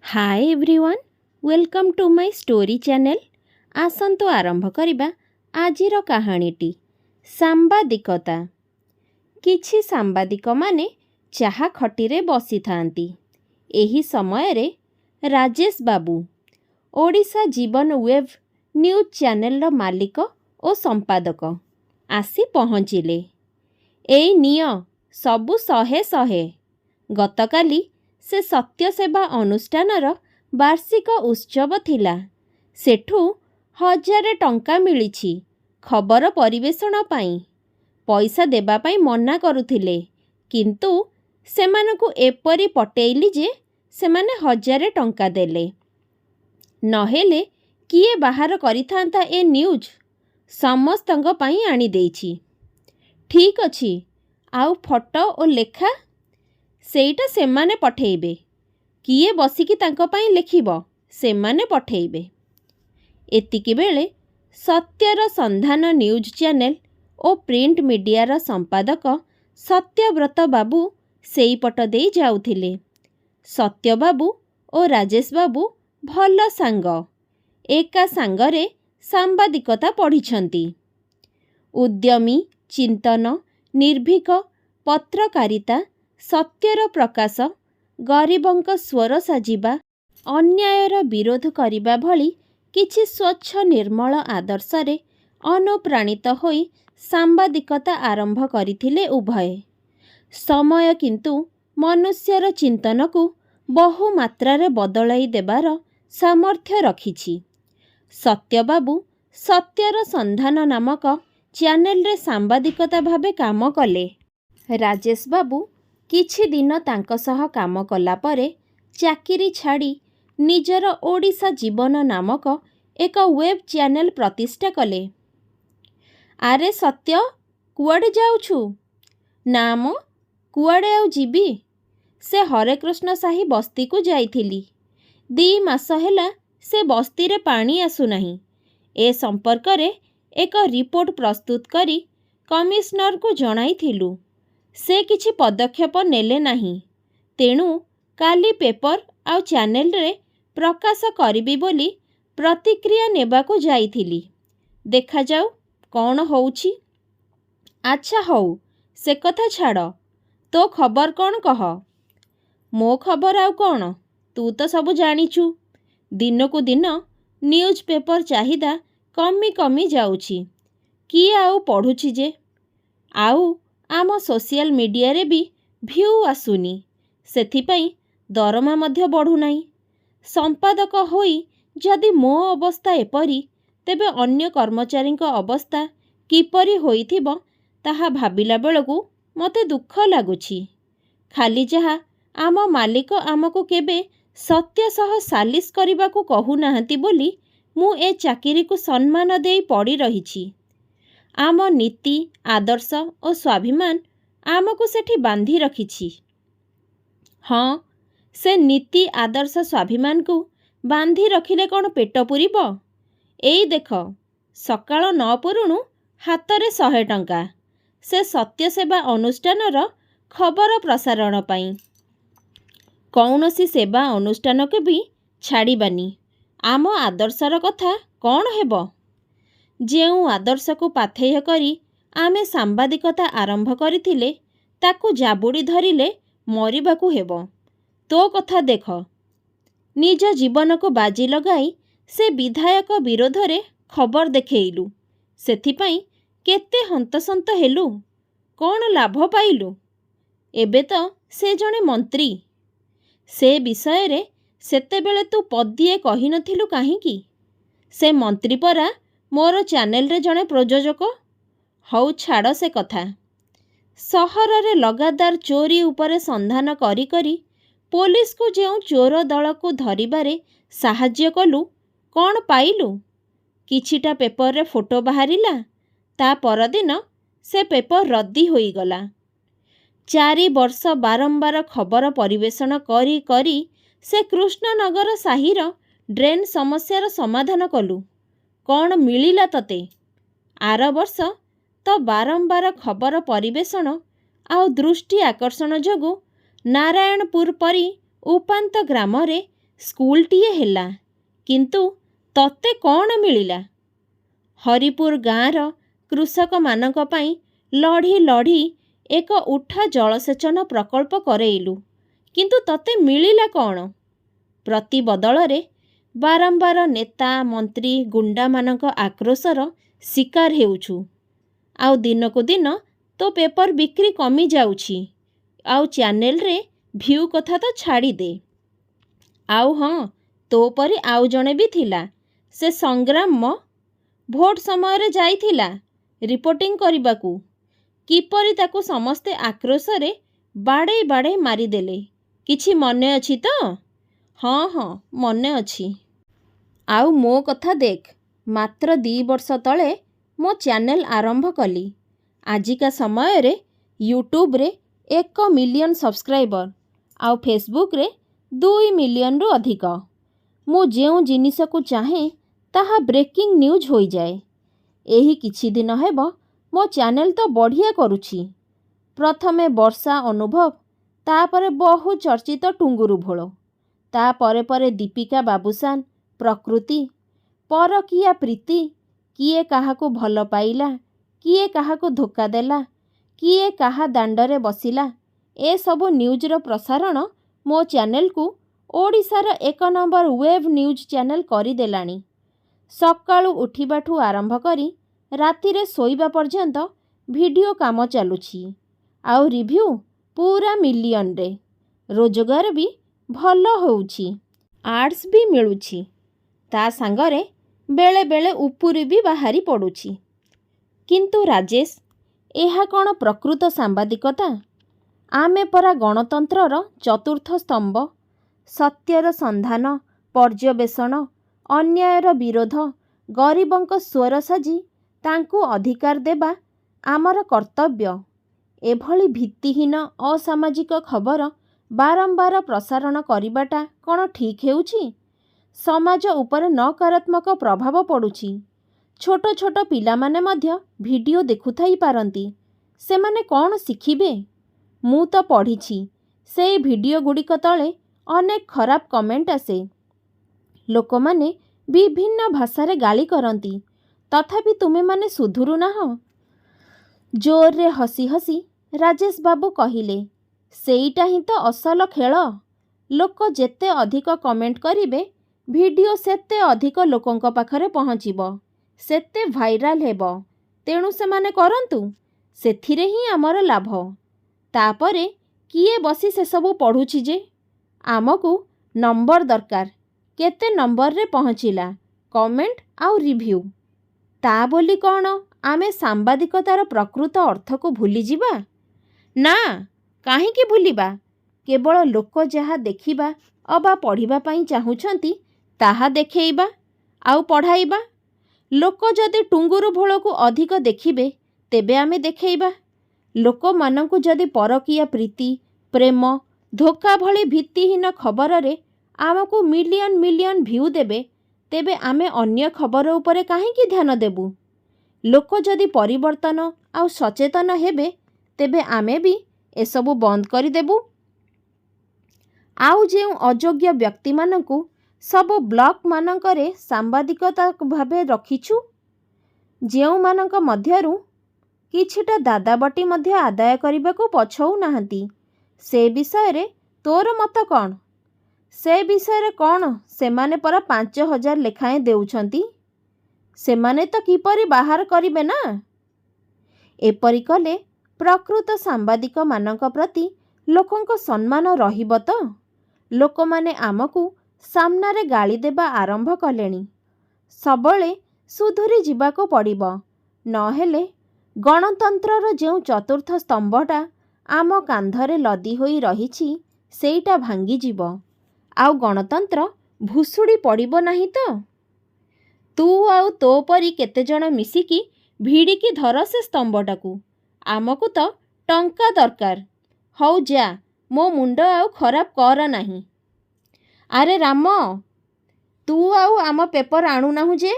Hi everyone, welcome to my story channel. आसंतु आरंभ करिबा आजिर कहानीटी सांबादिकता। किछि सांबादिक माने चाहा खटीरे बसी थांती। एही समय रे राजेश बाबू ओडिशा जीवन वेब न्यूज चैनल रो मालिक और संपादक आसी पहुँचिले। एई निय सबु शहे शहे। गतकाली से सत्य सेवा अनुष्ठानर वार्षिक उत्सव थिला। सेठू 1000 टंका मिलिछि खबर परिवेषण पाई। पैसा देबा पाई मना करुथिले, किंतु सेमानकु एपरी पटेइली जे सेमाने 1000 टंका देले। नहेले किए बाहर करिथांता ए न्यूज। समस्तंग पाई आनी देइछि। ठीक अछि, आउ फोटो और लेखा सेईटा सेमाने पठेइबे। किए बसिकी तांको पाई लेखिबो सेमाने पठेइबे। एतिकी बेले सत्यर संधान न्यूज चैनल और प्रिंट मीडियार संपादक सत्यव्रत बाबू सेई पट देई जाउथिले। सत्य बाबू और राजेश बाबू भल सांग, एका सांगरे सांबादिकता पढ़िछंती। उद्यमी, चिंतन, निर्भीक, पत्रकारिता, सत्यर प्रकाश, गरीबंक स्वर साजिबा, अन्यायर विरोध करिबा भली किछि स्वच्छ निर्मल आदर्शरे अनुप्राणित होई सांबादिकता आरंभ करिथिले उभय। समय किंतु मनुष्यर चिंतन को बहु मात्रारे बदलाई देबार सामर्थ्य रखिछि। सत्यबाबू सत्यर संधान नामक चैनल रे सांबादिकता भाबे काम कले। राजेश बाबू किछि दिन तांको सह काम कला परे चाकिरी छाड़ी निजर ओडिशा जीवन नामक एक वेब चैनल प्रतिष्ठा कले। आरे सत्य, कुआडे जाउछु? नाम कुआडे आउ जीबी? से हरेकृष्ण साही बस्ती को जाइथिली। 2 मास ହେଲା से बस्ती रे पानी आसु नाही। ए संपर्क रे एक रिपोर्ट प्रस्तुत करी कमिश्नर को जणाइथिलु। से किछि पदक्षेप नेले नाही। तेणु काली पेपर आउ चैनल रे प्रकाश करिबी बोली प्रतिक्रिया नेबाको जाइथिली। देखा जाऊ कौन होउछि। अच्छा हौ, से कथा छाड़, तो खबर कौन कह? मो खबर आउ कौन, तू तो सब जानिछु। दिन को दिन न्यूज पेपर चाहिदा कमी कमी जाउछि। किए आउ पढ़ुछि जे? आउ आम सोशल मीडिया रे भी भ्यू आसुनी। सेथिपाई दरमा मध्य बढ़ु नाही। संपादक होई जदि मो अवस्था एपरी, तेबे अन्य कर्मचारी अवस्था किपरि होइथिबो ताहा भाबिला बेलकू मते दुख लागुछि। खाली जहा आम मालिक आमको केबे सत्य सह सालिस करिबाकू कहू नाहंती बोली मु ए चाकिरी को सम्मान देई पड़ी रहिछि। आम नीति, आदर्श और स्वाभिमान आमको सेठी बांधी रखिछि। हाँ, से नीति, आदर्श, स्वाभिमान को बांधी रखिले कौन पेट पुरिब? एई देख, सकाळ 9 पुरुणु हातरे 100 टंका। से सत्य सेवा अनुष्ठानर खबर प्रसारण पाई। कौनसी सेवा अनुष्ठान के भी छाड़िबानी। आम आदर्शर कथा कौन हेब? जेउ आदर्श को पाथेय करी आमे सांबादिकता आरंभ करिथिले ताकू जाबुड़ी धरिले मरिबाकू हेब। तो कथा देख, निज जीवन को बाजी लगाई से विधायक विरोध रे खबर देखेइलु। सेथिपाई केते हंतसंत हेलु, कौन लाभ पाइलु? एबे तो से जणे मंत्री। से विषय रे सेतेबेले तू पदिए कहि नथिलु काहींकी? से मंत्री परा मोर चैनल रे जणे प्रयोजक। हौ छाड़ से कथा। सहर रे लगातार चोरी उपरे संधान करी करी पुलिस को जेउ चोर दल को धरिबारे साहाଯ୍य कलु, कौन पाइलु? किछिटा पेपर रे फोटो बाहरिला। ता परदिन से पेपर रद्दी होई गला। 4 वर्ष बारंबार खबर परिवेषण करी करी से कृष्णनगर साहिर ड्रेन समस्यार समाधान कलु। कौन मिलिला तते? आर वर्ष तो बारंबार खबर परिवेषण आउ दृष्टि आकर्षण जोगु नारायणपुर परी उपांत ग्राम रे ସ୍କୁଲଟିଏ ହେଲା, କିନ୍ତୁ ତତେ କ'ଣ ମିଳିଲା? ହରିପୁର ଗାଁର କୃଷକମାନଙ୍କ ପାଇଁ ଲଢ଼ି ଲଢ଼ି ଏକ ଉଠା ଜଳସେଚନ ପ୍ରକଳ୍ପ କରେଇଲୁ, କିନ୍ତୁ ତତେ ମିଳିଲା କ'ଣ? ପ୍ରତି ବଦଳରେ ବାରମ୍ବାର ନେତା ମନ୍ତ୍ରୀ ଗୁଣ୍ଡାମାନଙ୍କ ଆକ୍ରୋଶର ଶିକାର ହେଉଛୁ। ଆଉ ଦିନକୁ ଦିନ ତୋ ପେପର ବିକ୍ରି କମି ଯାଉଛି। ଆଉ ଚ୍ୟାନେଲରେ ଭ୍ୟୁ କଥା ତ ଛାଡ଼ିଦେ। ଆଉ ହଁ, ତୋ ପରି ଆଉ ଜଣେ ବି ଥିଲା, ସେ ସଂଗ୍ରାମ ଭୋଟ ସମୟରେ ଯାଇଥିଲା ରିପୋର୍ଟିଂ କରିବାକୁ। କିପରି ତାକୁ ସମସ୍ତେ ଆକ୍ରୋଶରେ ବାଡ଼େଇ ବାଡ଼େଇ ମାରିଦେଲେ, କିଛି ମନେ ଅଛି ତ? ହଁ ହଁ, ମନେ ଅଛି। ଆଉ ମୋ କଥା ଦେଖ, ମାତ୍ର 2 ବର୍ଷ ତଳେ ମୋ ଚ୍ୟାନେଲ ଆରମ୍ଭ କଲି। ଆଜିକା ସମୟରେ ୟୁଟ୍ୟୁବରେ 1 ମିଲିୟନ ସବସ୍କ୍ରାଇବର, ଆଉ ଫେସବୁକରେ 2 ମିଲିୟନରୁ ଅଧିକ। ମୁଁ ଯେଉଁ ଜିନିଷକୁ ଚାହେଁ ତାହା ବ୍ରେକିଂ ନ୍ୟୁଜ୍ ହୋଇଯାଏ। ଏହି କିଛି ଦିନ ହେବ ମୋ ଚ୍ୟାନେଲ ତ ବଢ଼ିଆ କରୁଛି। ପ୍ରଥମେ ବର୍ଷା ଅନୁଭବ, ତାପରେ ବହୁ ଚର୍ଚ୍ଚିତ ଟୁଙ୍ଗୁରୁ ଭୋଳ, ତା ପରେ ପରେ ଦୀପିକା ବାବୁସାନ, ପ୍ରକୃତି, ପରକୀୟା ପ୍ରୀତି, କିଏ କାହାକୁ ଭଲ ପାଇଲା, କିଏ କାହାକୁ ଧୋକା ଦେଲା, କିଏ କାହା ଦାଣ୍ଡରେ ବସିଲା, ଏସବୁ ନ୍ୟୁଜ୍ର ପ୍ରସାରଣ ମୋ ଚ୍ୟାନେଲକୁ ଓଡ଼ିଶାର 1 ନମ୍ବର ୱେବ୍ ନ୍ୟୁଜ୍ ଚ୍ୟାନେଲ କରିଦେଲାଣି। ସକାଳୁ ଉଠିବାଠୁ ଆରମ୍ଭ କରି ରାତିରେ ଶୋଇବା ପର୍ଯ୍ୟନ୍ତ ଭିଡ଼ିଓ କାମ ଚାଲୁଛି। ଆଉ ରିଭ୍ୟୁ ପୁରା ମିଲିୟନରେ। ରୋଜଗାର ବି ଭଲ ହେଉଛି, ଆଡ୍ସ ବି ମିଳୁଛି। ତା ସାଙ୍ଗରେ ବେଳେ ବେଳେ ଉପୁରି ବି ବାହାରି ପଡ଼ୁଛି। କିନ୍ତୁ ରାଜେଶ, ଏହା କ'ଣ ପ୍ରକୃତ ସାମ୍ବାଦିକତା? ଆମେ ପରା ଗଣତନ୍ତ୍ରର ଚତୁର୍ଥ ସ୍ତମ୍ଭ। ସତ୍ୟର ସନ୍ଧାନ, ପର୍ଯ୍ୟବେଷଣ, ଅନ୍ୟାୟର ବିରୋଧ, ଗରିବଙ୍କ ସ୍ୱର ସାଜି ତାଙ୍କୁ ଅଧିକାର ଦେବା ଆମର କର୍ତ୍ତବ୍ୟ। ଏଭଳି ଭିତ୍ତିହୀନ ଅସାମାଜିକ ଖବର ବାରମ୍ବାର ପ୍ରସାରଣ କରିବାଟା କ'ଣ ଠିକ୍ ହେଉଛି? ସମାଜ ଉପରେ ନକାରାତ୍ମକ ପ୍ରଭାବ ପଡ଼ୁଛି। ଛୋଟ ଛୋଟ ପିଲାମାନେ ମଧ୍ୟ ଭିଡ଼ିଓ ଦେଖୁଥାଇ ପାରନ୍ତି। ସେମାନେ କ'ଣ ଶିଖିବେ? ମୁଁ ତ ପଢ଼ିଛି, ସେଇ ଭିଡ଼ିଓ ଗୁଡ଼ିକ ତଳେ ଅନେକ ଖରାପ କମେଣ୍ଟ ଆସେ। ଲୋକମାନେ ବିଭିନ୍ନ ଭାଷାରେ ଗାଳି କରନ୍ତି, ତଥାପି ତୁମେମାନେ ସୁଧୁରୁ ନାହଁ। ଜୋରରେ ହସି ହସି ରାଜେଶ ବାବୁ କହିଲେ, ସେଇଟା ହିଁ ତ ଅସଲ ଖେଳ। ଲୋକ ଯେତେ ଅଧିକ କମେଣ୍ଟ କରିବେ, ଭିଡ଼ିଓ ସେତେ ଅଧିକ ଲୋକଙ୍କ ପାଖରେ ପହଞ୍ଚିବ, ସେତେ ଭାଇରାଲ ହେବ। ତେଣୁ ସେମାନେ କରନ୍ତୁ, ସେଥିରେ ହିଁ ଆମର ଲାଭ। ତାପରେ କିଏ ବସି ସେସବୁ ପଢ଼ୁଛି ଯେ? ଆମକୁ ନମ୍ବର ଦରକାର। କେତେ ନମ୍ବରରେ ପହଞ୍ଚିଲା କମେଣ୍ଟ ଆଉ ରିଭ୍ୟୁ। ତା ବୋଲି କ'ଣ ଆମେ ସାମ୍ବାଦିକତାର ପ୍ରକୃତ ଅର୍ଥକୁ ଭୁଲିଯିବା? ନା, କାହିଁକି ଭୁଲିବା? କେବଳ ଲୋକ ଯାହା ଦେଖିବା ଅବା ପଢ଼ିବା ପାଇଁ ଚାହୁଁଛନ୍ତି ତାହା ଦେଖେଇବା ଆଉ ପଢ଼ାଇବା। ଲୋକ ଯଦି ଟୁଙ୍ଗୁରୁ ଭୋଳକୁ ଅଧିକ ଦେଖିବେ, ତେବେ ଆମେ ଦେଖେଇବା। ଲୋକମାନଙ୍କୁ ଯଦି ପରକୀୟା ପ୍ରୀତି, ପ୍ରେମ, ଧୋକା ଭଳି ଭିତ୍ତିହୀନ ଖବରରେ ଆମକୁ ମିଲିୟନ ମିଲିୟନ ଭ୍ୟୁ ଦେବେ, ତେବେ ଆମେ ଅନ୍ୟ ଖବର ଉପରେ କାହିଁକି ଧ୍ୟାନ ଦେବୁ? ଲୋକ ଯଦି ପରିବର୍ତ୍ତନ ଆଉ ସଚେତନ ହେବେ, ତେବେ ଆମେ ବି ଏସବୁ ବନ୍ଦ କରିଦେବୁ। ଆଉ ଯେଉଁ ଅଯୋଗ୍ୟ ବ୍ୟକ୍ତିମାନଙ୍କୁ ସବୁ ବ୍ଲକମାନଙ୍କରେ ସାମ୍ବାଦିକତା ଭାବେ ରଖିଛୁ, ଯେଉଁମାନଙ୍କ ମଧ୍ୟରୁ କିଛିଟା ଦାଦାବଟି ମଧ୍ୟ ଆଦାୟ କରିବାକୁ ପଛଉ ନାହାନ୍ତି, ସେ ବିଷୟରେ ତୋର ମତ କ'ଣ? ସେ ବିଷୟରେ କ'ଣ? ସେମାନେ ପରା 5,000 ଲେଖାଏଁ ଦେଉଛନ୍ତି। ସେମାନେ ତ କିପରି ବାହାର କରିବେ ନା? ଏପରି କଲେ ପ୍ରକୃତ ସାମ୍ବାଦିକମାନଙ୍କ ପ୍ରତି ଲୋକଙ୍କ ସମ୍ମାନ ରହିବ ତ? ଲୋକମାନେ ଆମକୁ ସାମ୍ନାରେ ଗାଳି ଦେବା ଆରମ୍ଭ କଲେଣି। ସବୁବେଳେ ସୁଧୁରି ଯିବାକୁ ପଡ଼ିବ, ନହେଲେ ଗଣତନ୍ତ୍ରର ଯେଉଁ ଚତୁର୍ଥ ସ୍ତମ୍ଭଟା ଆମ କାନ୍ଧରେ ଲଦି ହୋଇ ରହିଛି, ସେଇଟା ଭାଙ୍ଗିଯିବ। ଆଉ ଗଣତନ୍ତ୍ର ଭୁଷୁଡ଼ି ପଡ଼ିବ ନାହିଁ ତ? ତୁ ଆଉ ତୋ ପରି କେତେଜଣ ମିଶିକି ଭିଡ଼ିକି ଧର ସେ ସ୍ତମ୍ଭଟାକୁ। ଆମକୁ ତ ଟଙ୍କା ଦରକାର। ହଉ ଯା, ମୋ ମୁଣ୍ଡ ଆଉ ଖରାପ କର ନାହିଁ। ଆରେ ରାମ, ତୁ ଆଉ ଆମ ପେପର ଆଣୁନାହୁଁ ଯେ?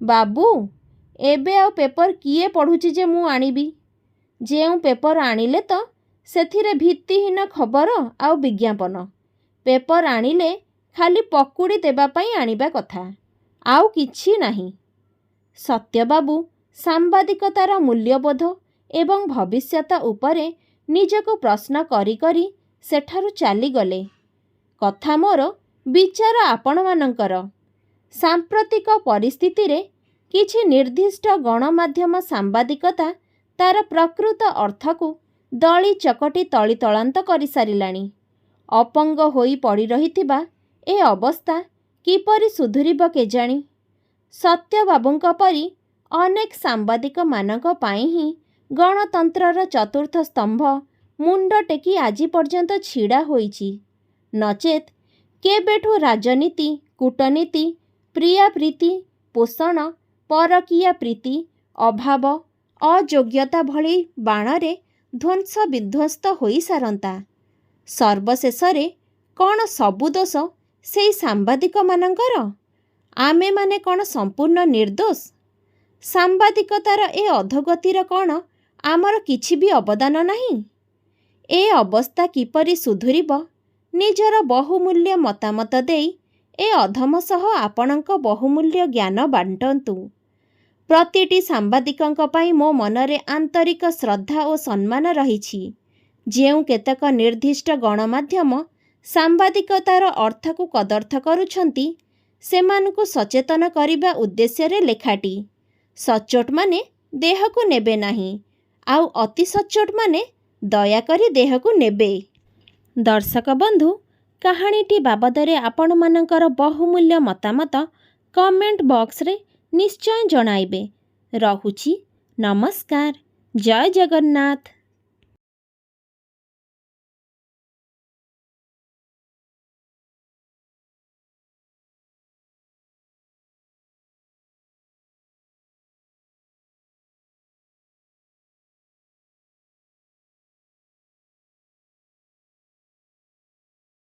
ବାବୁ, ଏବେ ଆଉ ପେପର କିଏ ପଢ଼ୁଛି ଯେ ମୁଁ ଆଣିବି? ଯେଉଁ ପେପର ଆଣିଲେ ତ ସେଥିରେ ଭିତ୍ତିହୀନ ଖବର ଆଉ ବିଜ୍ଞାପନ। ପେପର ଆଣିଲେ ଖାଲି ପକୁଡ଼ି ଦେବା ପାଇଁ ଆଣିବା କଥା, ଆଉ କିଛି ନାହିଁ। ସତ୍ୟବାବୁ ସାମ୍ବାଦିକତାର ମୂଲ୍ୟବୋଧ ଏବଂ ଭବିଷ୍ୟତ ଉପରେ ନିଜକୁ ପ୍ରଶ୍ନ କରି କରି ସେଠାରୁ ଚାଲିଗଲେ। କଥା ମୋର, ବିଚାର ଆପଣମାନଙ୍କର। ସାମ୍ପ୍ରତିକ ପରିସ୍ଥିତିରେ କିଛି ନିର୍ଦ୍ଦିଷ୍ଟ ଗଣମାଧ୍ୟମ ସାମ୍ବାଦିକତା ତାର ପ୍ରକୃତ ଅର୍ଥକୁ ଦଳି ଚକଟି ତଳିତଳାନ୍ତ କରିସାରିଲାଣି। ଅପଙ୍ଗ ହୋଇ ପଡ଼ି ରହିଥିବା ଏ ଅବସ୍ଥା କିପରି ସୁଧୁରିବ କେଜାଣି? ସତ୍ୟବାବୁଙ୍କ ପରି ଅନେକ ସାମ୍ବାଦିକମାନଙ୍କ ପାଇଁ ହିଁ ଗଣତନ୍ତ୍ରର ଚତୁର୍ଥ ସ୍ତମ୍ଭ ମୁଣ୍ଡ ଟେକି ଆଜି ପର୍ଯ୍ୟନ୍ତ ଛିଡ଼ା ହୋଇଛି। ନଚେତ୍ କେବେଠୁ ରାଜନୀତି, କୂଟନୀତି, ପ୍ରିୟାପ୍ରୀତି, ପୋଷଣ, ପରକୀୟା ପ୍ରୀତି, ଅଭାବ, ଅଯୋଗ୍ୟତା ଭଳି ବାଣରେ ଧ୍ୱଂସ ବିଧ୍ୱସ୍ତ ହୋଇସାରନ୍ତା। ସର୍ବଶେଷରେ କ'ଣ ସବୁ ଦୋଷ ସେଇ ସାମ୍ବାଦିକମାନଙ୍କର? ଆମେମାନେ କ'ଣ ସମ୍ପୂର୍ଣ୍ଣ ନିର୍ଦ୍ଦୋଷ? ସାମ୍ବାଦିକତାର ଏ ଅଧୋଗତିର କ'ଣ ଆମର କିଛି ବି ଅବଦାନ ନାହିଁ? ଏ ଅବସ୍ଥା କିପରି ସୁଧୁରିବ, ନିଜର ବହୁମୂଲ୍ୟ ମତାମତ ଦେଇ ଏ ଅଧମ ସହ ଆପଣଙ୍କ ବହୁମୂଲ୍ୟ ଜ୍ଞାନ ବାଣ୍ଟନ୍ତୁ। ପ୍ରତିଟି ସାମ୍ବାଦିକଙ୍କ ପାଇଁ ମୋ ମନରେ ଆନ୍ତରିକ ଶ୍ରଦ୍ଧା ଓ ସମ୍ମାନ ରହିଛି। ଯେଉଁ କେତେକ ନିର୍ଦ୍ଦିଷ୍ଟ ଗଣମାଧ୍ୟମ ସାମ୍ବାଦିକତାର ଅର୍ଥକୁ କଦର୍ଥ କରୁଛନ୍ତି, ସେମାନଙ୍କୁ ସଚେତନ କରିବା ଉଦ୍ଦେଶ୍ୟରେ ଲେଖାଟି। ସଚ୍ଚୋଟମାନେ ଦେହକୁ ନେବେ ନାହିଁ, ଆଉ ଅତି ସଚ୍ଚୋଟମାନେ ଦୟାକରି ଦେହକୁ ନେବେ। ଦର୍ଶକ ବନ୍ଧୁ, କାହାଣୀଟି ବାବଦରେ ଆପଣମାନଙ୍କର ବହୁମୂଲ୍ୟ ମତାମତ କମେଣ୍ଟ ବକ୍ସରେ ନିଶ୍ଚୟ ଜଣାଇବେ। ରହୁଛି, ନମସ୍କାର। ଜୟ ଜଗନ୍ନାଥ।